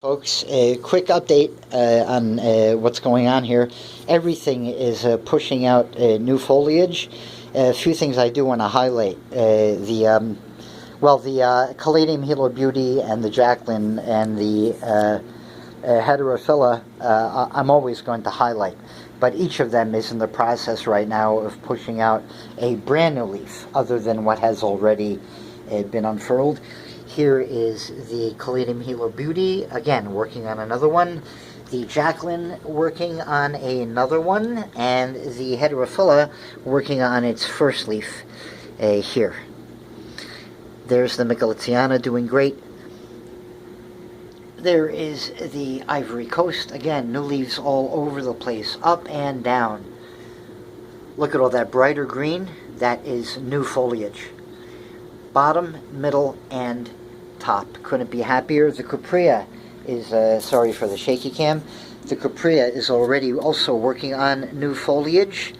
Folks, a quick update on what's going on here. Everything is pushing out new foliage. A few things I do want to highlight. The Caladium Hilo Beauty and the Jacqueline and the Heterophila, I'm always going to highlight. But each of them is in the process right now of pushing out a brand new leaf, other than what has already been unfurled. Here is the Caladium Hilo Beauty, again, working on another one. The Jacqueline working on another one. And the Heterophila working on its first leaf here. There's the Micheletiana doing great. There is the Ivory Coast. Again, new leaves all over the place, up and down. Look at all that brighter green. That is new foliage. Bottom, middle, and top. Couldn't be happier. The Cuprea is, sorry for the shaky cam, the Cuprea is already also working on new foliage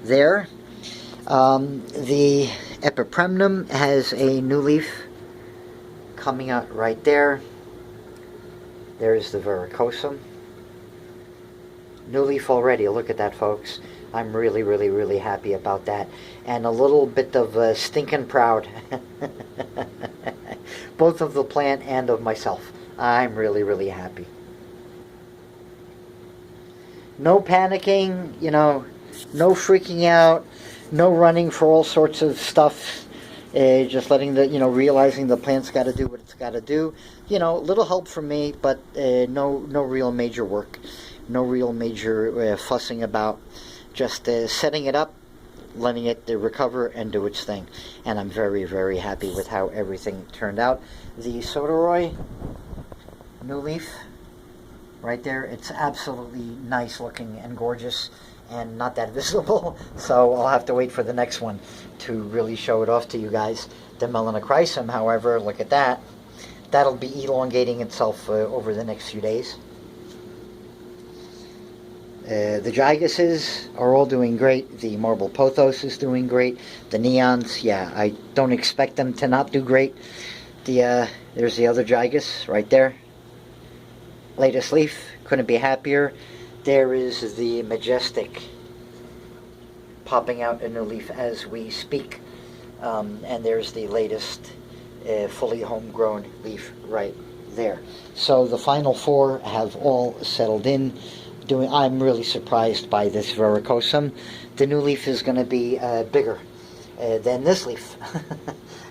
there. The Epipremnum has a new leaf coming out right there. There's the verrucosum. New leaf already. Look at that, folks. I'm really, really, really happy about that. And a little bit of stinking proud. Both of the plant and of myself. I'm really, really happy. No panicking, no freaking out, no running for all sorts of stuff. Just letting realizing the plant's got to do what it's got to do. Little help from me, but no real major work. No real major fussing about. Just setting it up, letting it recover and do its thing. And I'm very, very happy with how everything turned out. The Soderoy, new leaf, right there. It's absolutely nice looking and gorgeous and not that visible. So I'll have to wait for the next one to really show it off to you guys. The Melanochrysum, however, look at that. That'll be elongating itself over the next few days. The Gigases are all doing great. The Marble Pothos is doing great. The Neons, yeah, I don't expect them to not do great. There's the other Gigas right there. Latest leaf, couldn't be happier. There is the Majestic popping out a new leaf as we speak. And there's the latest fully homegrown leaf right there. So the final four have all settled in. I'm really surprised by this verrucosum. The new leaf is going to be bigger than this leaf.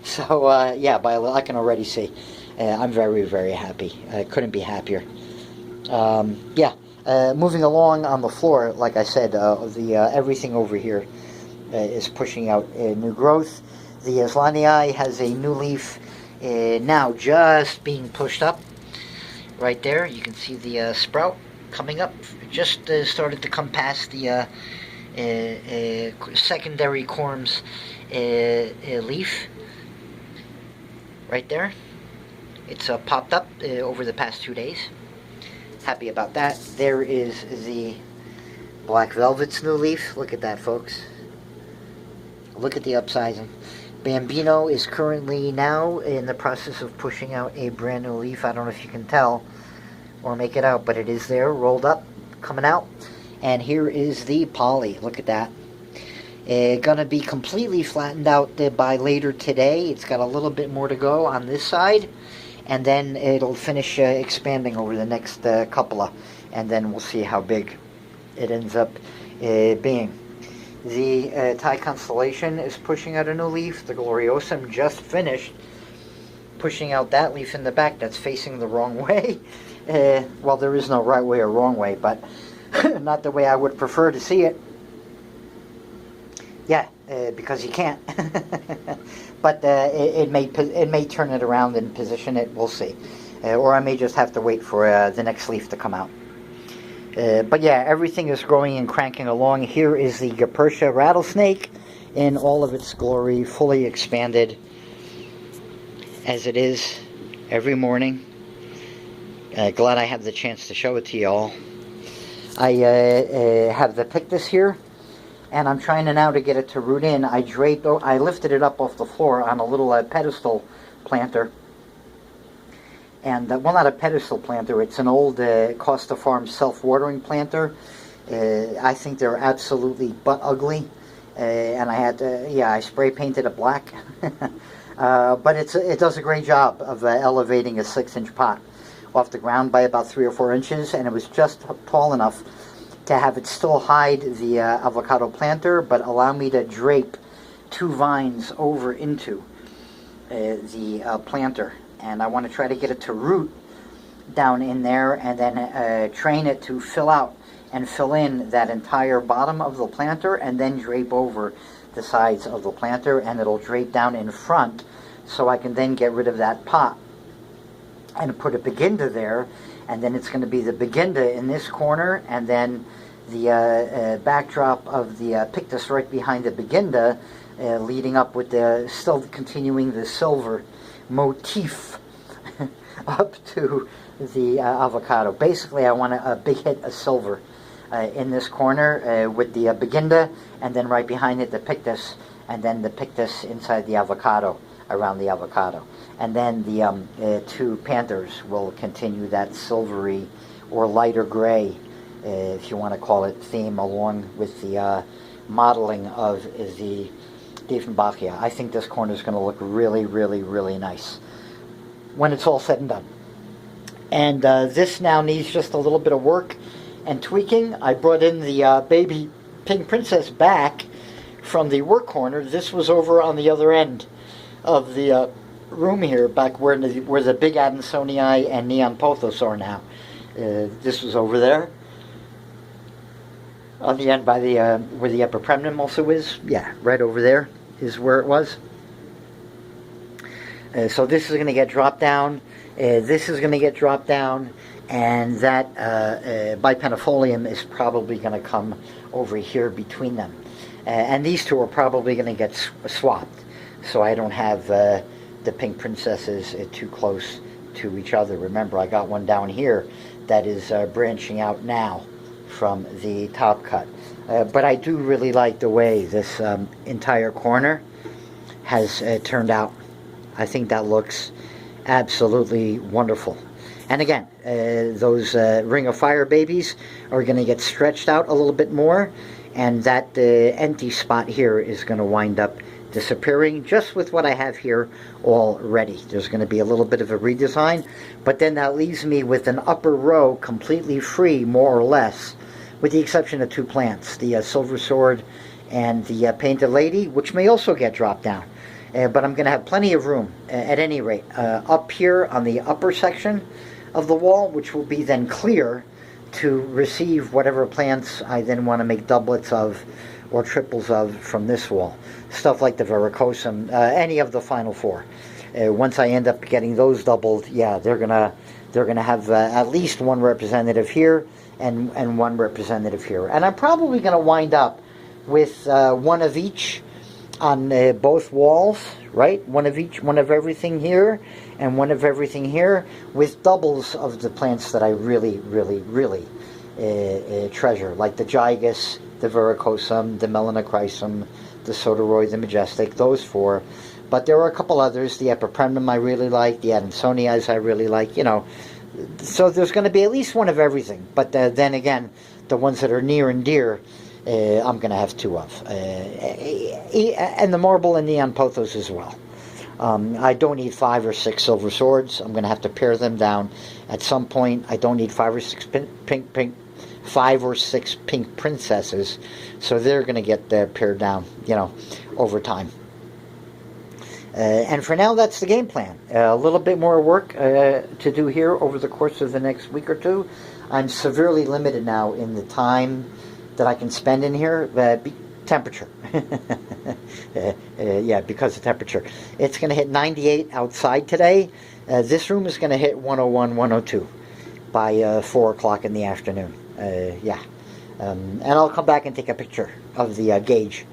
So yeah, I can already see. I'm very, very happy. I couldn't be happier. Moving along on the floor, like I said, everything over here is pushing out new growth. The Islanii has a new leaf now just being pushed up. Right there, you can see the sprout coming up. Just started to come past the secondary corms leaf. Right there. It's popped up over the past 2 days. Happy about that. There is the Black Velvet's new leaf. Look at that, folks. Look at the upsizing. Bambino is currently now in the process of pushing out a brand new leaf. I don't know if you can tell or make it out, but it is there, rolled up, coming out. And here is the Polly. Look at that. Gonna be completely flattened out by later today. It's got a little bit more to go on this side, and then it'll finish expanding over the next couple, and then we'll see how big it ends up being. The Thai Constellation is pushing out a new leaf. The Gloriosum just finished pushing out that leaf in the back that's facing the wrong way. Well, there is no right way or wrong way, but not the way I would prefer to see it. Yeah, because you can't. But it may turn it around and position it. We'll see. Or I may just have to wait for the next leaf to come out. But yeah, everything is growing and cranking along. Here is the Gapertia rattlesnake in all of its glory, fully expanded as it is every morning. Glad I have the chance to show it to y'all. I have the pictus here, and I'm trying now to get it to root in. I lifted it up off the floor on a little pedestal planter, And well, not a pedestal planter. It's an old Costa Farms self-watering planter. I think they're absolutely butt ugly. And I had to, yeah, I spray painted it black. But it does a great job of elevating a 6-inch pot off the ground by about 3 or 4 inches, and it was just tall enough to have it still hide the avocado planter, but allow me to drape 2 vines over into the planter. And I want to try to get it to root down in there, and then train it to fill out and fill in that entire bottom of the planter, and then drape over the sides of the planter, and it'll drape down in front, so I can then get rid of that pot and put a beginda there, and then it's going to be the beginda in this corner, and then the backdrop of the pictus right behind the beginda, leading up with the, still continuing the silver motif up to the avocado. Basically, I want a big hit of silver in this corner with the beginda, and then right behind it the pictus, and then the pictus inside the avocado, around the avocado. And then the 2 panthers will continue that silvery or lighter gray, if you want to call it, theme, along with the modeling of the Dieffenbachia. I think this corner is going to look really, really, really nice when it's all said and done. And this now needs just a little bit of work and tweaking. I brought in the baby pink princess back from the work corner. This was over on the other end of the room here, back where the big Adansonii and neon pothos are now. This was over there on the end by the where the epipremnum also is. Yeah, right over there is where it was. So this is going to get dropped down. This is going to get dropped down, and that bipenifolium is probably going to come over here between them. And these 2 are probably going to get swapped, so I don't have the pink princesses too close to each other. Remember, I got one down here that is branching out now from the top cut. But I do really like the way this entire corner has turned out. I think that looks absolutely wonderful. And again, those Ring of Fire babies are going to get stretched out a little bit more, and that empty spot here is going to wind up disappearing, just with what I have here already. There's going to be a little bit of a redesign, but then that leaves me with an upper row completely free, more or less, with the exception of 2 plants, the Silver Sword and the Painted Lady, which may also get dropped down. But I'm going to have plenty of room, at any rate, up here on the upper section of the wall, which will be then clear to receive whatever plants I then want to make doublets of or triples of from this wall. Stuff like the verrucosum, any of the final 4. Once I end up getting those doubled, yeah, they're gonna have at least 1 representative here and 1 representative here. And I'm probably going to wind up with 1 of each on both walls, right? 1 of each, 1 of everything here, and 1 of everything here, with doubles of the plants that I really, really, really treasure, like the gigas, the verrucosum, the melanochrysum, the soderoid, the majestic, those 4. But there are a couple others. The epipremnum I really like, the Adansonii I really like, you know. So there's going to be at least 1 of everything. But then again, the ones that are near and dear, I'm going to have 2 of. And the marble and neon pothos as well. I don't need 5 or 6 silver swords. I'm going to have to pare them down at some point. I don't need 5 or 6 5 or 6 pink princesses, so they're going to get pared down, you know, over time. And for now, that's the game plan. A little bit more work to do here over the course of the next week or 2. I'm severely limited now in the time that I can spend in here. Temperature. Yeah, because of temperature. It's going to hit 98 outside today. This room is going to hit 101, 102 by 4 o'clock in the afternoon. Yeah. And I'll come back and take a picture of the gauge.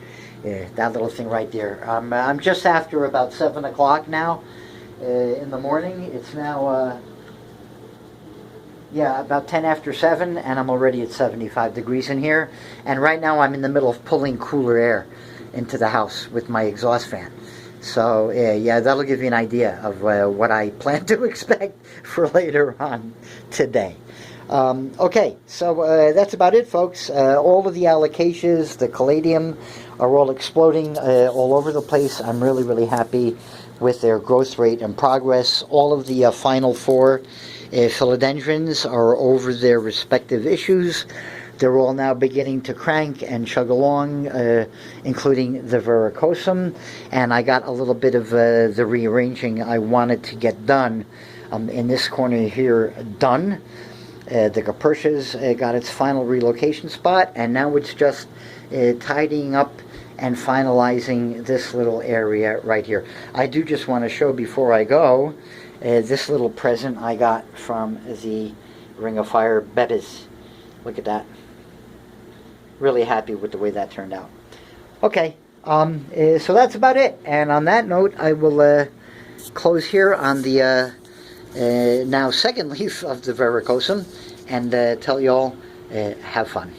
That little thing right there. I'm just after about 7 o'clock now in the morning. It's now, yeah, about 10 after 7, and I'm already at 75 degrees in here. And right now I'm in the middle of pulling cooler air into the house with my exhaust fan. So yeah, that'll give you an idea of what I plan to expect for later on today. Okay, so that's about it, folks. All of the alocasias, the caladium, are all exploding all over the place. I'm really, really happy with their growth rate and progress. All of the final four philodendrons are over their respective issues. They're all now beginning to crank and chug along, including the verrucosum. And I got a little bit of the rearranging I wanted to get done in this corner here done. The Capertias got its final relocation spot, and now it's just tidying up and finalizing this little area right here. I do just want to show before I go this little present I got from the Ring of Fire Bebes. Look at that. Really happy with the way that turned out. Okay, so that's about it. And on that note, I will close here on the now second leaf of the verrucosum and tell you all have fun.